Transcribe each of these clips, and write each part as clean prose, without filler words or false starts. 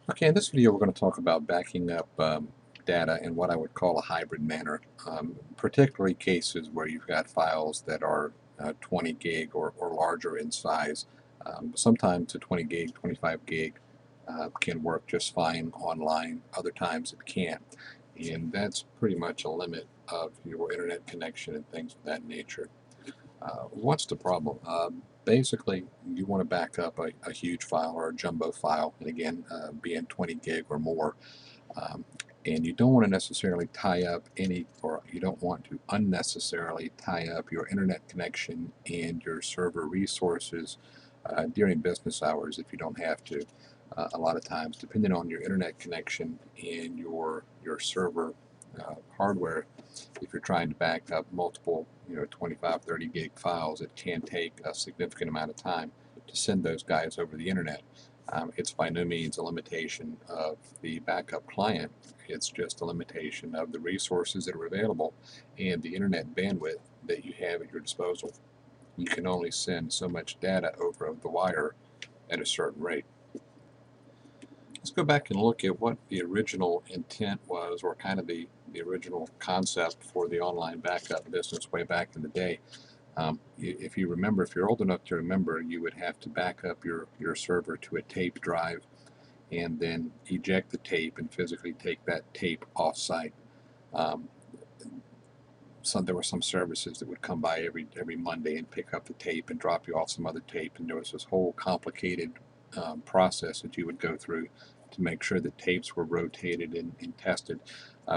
Okay, in this video we're going to talk about backing up data in what I would call a hybrid manner, particularly cases where you've got files that are 20 gig or larger in size. Sometimes a 20 gig, 25 gig can work just fine online, other times it can't. And that's pretty much a limit of your internet connection and things of that nature. What's the problem? Basically, you want to back up a huge file or a jumbo file, and again, being 20 gig or more. Um, and you don't want to necessarily tie up any, or you don't want to unnecessarily tie up your internet connection and your server resources during business hours if you don't have to. A lot of times, depending on your internet connection and your server hardware, if you're trying to back up multiple 25 30 gig files, it can take a significant amount of time to send those guys over the internet. It's by no means a limitation of the backup client. It's just a limitation of the resources that are available and the internet bandwidth that you have at your disposal. You can only send so much data over the wire at a certain rate. Let's go back and look at what the original intent was, or kind of the original concept for the online backup business way back in the day. If you remember, if you're old enough to remember, you would have to back up your server to a tape drive and then eject the tape and physically take that tape off-site. Um, there were some services that would come by every Monday and pick up the tape and drop you off some other tape, and there was this whole complicated process that you would go through to make sure that tapes were rotated and tested.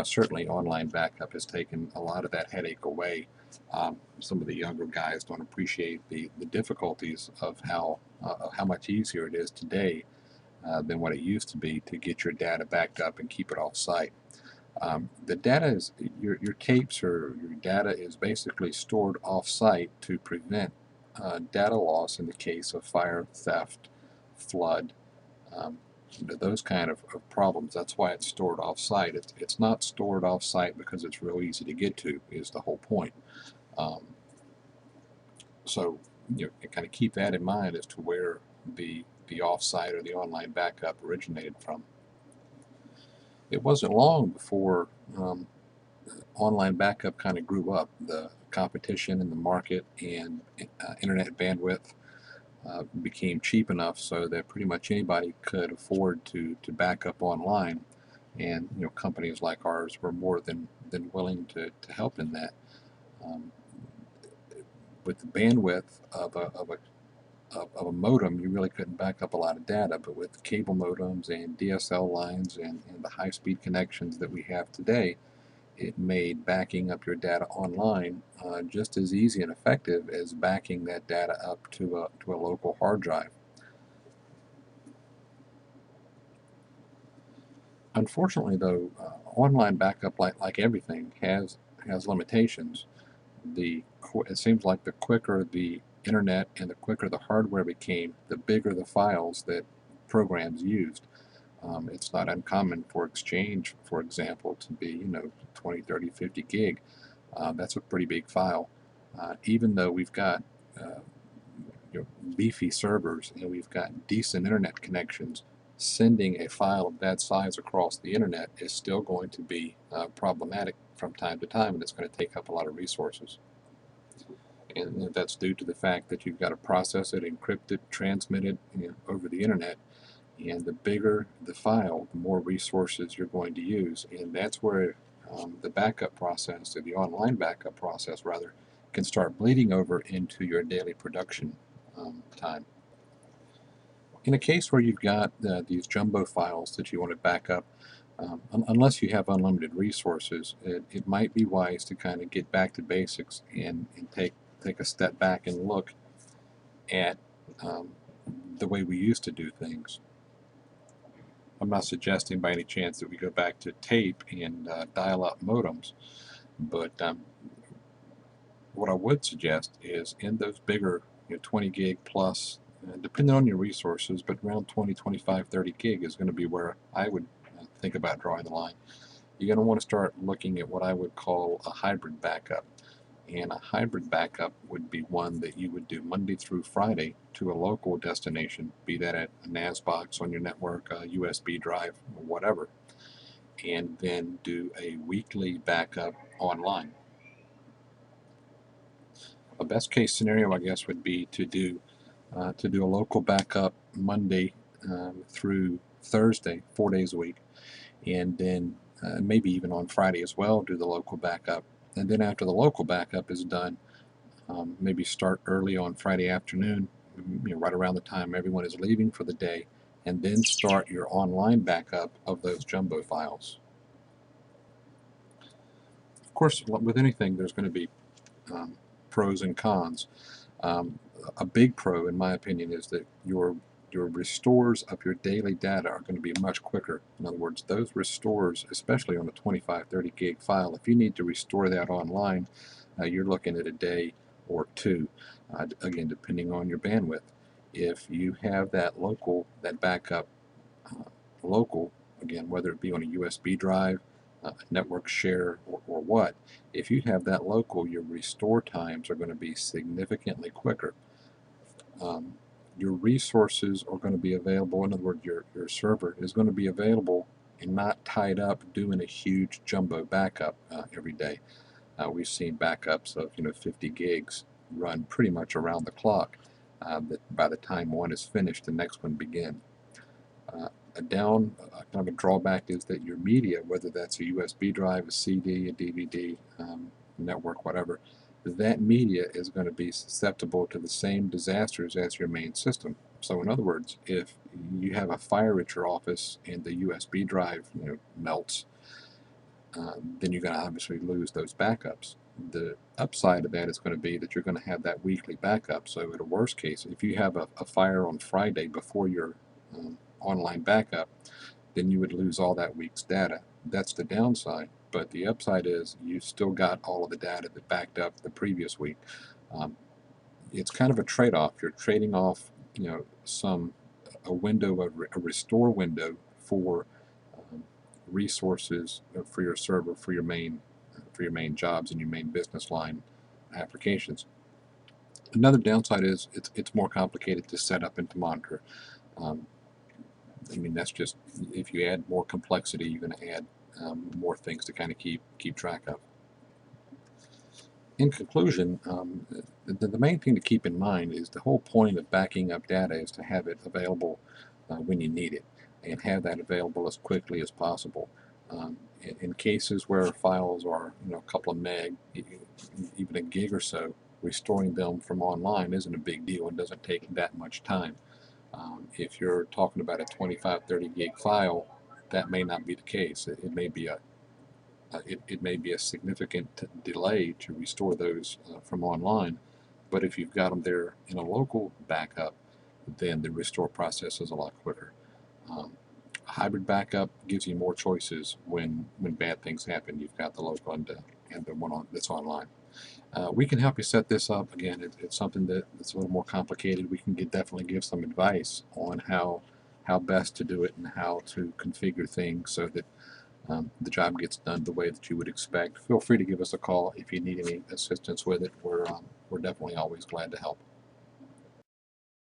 Certainly online backup has taken a lot of that headache away. Some of the younger guys don't appreciate the difficulties of how much easier it is today than what it used to be to get your data backed up and keep it off site. The data is your tapes or your data is basically stored off site to prevent data loss in the case of fire, theft, flood, um, those kind of problems. That's why it's stored off site. It's not stored off site because it's real easy to get to, is the whole point. Um, so kind of keep that in mind as to where the off-site or the online backup originated from. It wasn't long before online backup kind of grew up. The competition in the market and internet bandwidth became cheap enough so that pretty much anybody could afford to back up online, and companies like ours were more than willing to help in that. Um, with the bandwidth of a modem, you really couldn't back up a lot of data, but with cable modems and DSL lines and the high-speed connections that we have today, it made backing up your data online just as easy and effective as backing that data up to a local hard drive. Unfortunately, though, online backup, like everything, has limitations. It seems like the quicker the internet and the quicker the hardware became, the bigger the files that programs used. It's not uncommon for Exchange, for example, to be 20, 30, 50 gig. That's a pretty big file. Even though we've got beefy servers and we've got decent internet connections, sending a file of that size across the internet is still going to be problematic from time to time, and it's going to take up a lot of resources. And that's due to the fact that you've got to process it, encrypt it, transmit it over the internet. And the bigger the file, the more resources you're going to use. And that's where the backup process, or the online backup process rather, can start bleeding over into your daily production time. In a case where you've got these jumbo files that you want to back up, unless you have unlimited resources, it might be wise to kind of get back to basics and take a step back and look at the way we used to do things. I'm not suggesting by any chance that we go back to tape and dial-up modems, but what I would suggest is in those bigger 20 gig plus, depending on your resources, but around 20, 25, 30 gig is going to be where I would think about drawing the line. You're going to want to start looking at what I would call a hybrid backup. And a hybrid backup would be one that you would do Monday through Friday to a local destination, be that at a NAS box on your network, a USB drive, or whatever, and then do a weekly backup online. A best case scenario, I guess, would be to do a local backup Monday through Thursday, 4 days a week, and then maybe even on Friday as well, do the local backup. And then after the local backup is done, maybe start early on Friday afternoon, right around the time everyone is leaving for the day, and then start your online backup of those jumbo files. Of course, with anything, there's going to be um, pros and cons. Um, a big pro, in my opinion, is that your restores of your daily data are going to be much quicker. In other words, those restores, especially on a 25, 30 gig file, if you need to restore that online, you're looking at a day or two, again, depending on your bandwidth. If you have that backup local, again, whether it be on a USB drive, a network share, or what, if you have that local, your restore times are going to be significantly quicker. Um, your resources are going to be available. In other words, your server is going to be available and not tied up doing a huge jumbo backup every day. We've seen backups of 50 gigs run pretty much around the clock. That by the time one is finished, the next one begins. Kind of a drawback is that your media, whether that's a USB drive, a CD, a DVD, network, whatever, that media is going to be susceptible to the same disasters as your main system. So in other words, if you have a fire at your office and the USB drive melts, then you're going to obviously lose those backups. The upside of that is going to be that you're going to have that weekly backup. So, at a worst case, if you have a fire on Friday before your online backup, then you would lose all that week's data. That's the downside. But the upside is you've still got all of the data that backed up the previous week. Um, it's kind of a trade-off. You're trading off, some a window, a restore window for um, resources for your server, for your main jobs and your main business line applications. Another downside is it's more complicated to set up and to monitor. Um, that's just, if you add more complexity, you're going to add more things to kind of keep track of. In conclusion, the main thing to keep in mind is the whole point of backing up data is to have it available when you need it, and have that available as quickly as possible. In cases where files are a couple of meg, even a gig or so, restoring them from online isn't a big deal and doesn't take that much time. If you're talking about a 25, 30 gig file, that may not be the case. It may be a significant delay to restore those from online, but if you've got them there in a local backup, then the restore process is a lot quicker. Um, a hybrid backup gives you more choices when bad things happen. You've got the local and the one that's online. We can help you set this up. Again, it's something that's a little more complicated. We can definitely give some advice on how best to do it and how to configure things so that the job gets done the way that you would expect. Feel free to give us a call if you need any assistance with it. We're definitely always glad to help.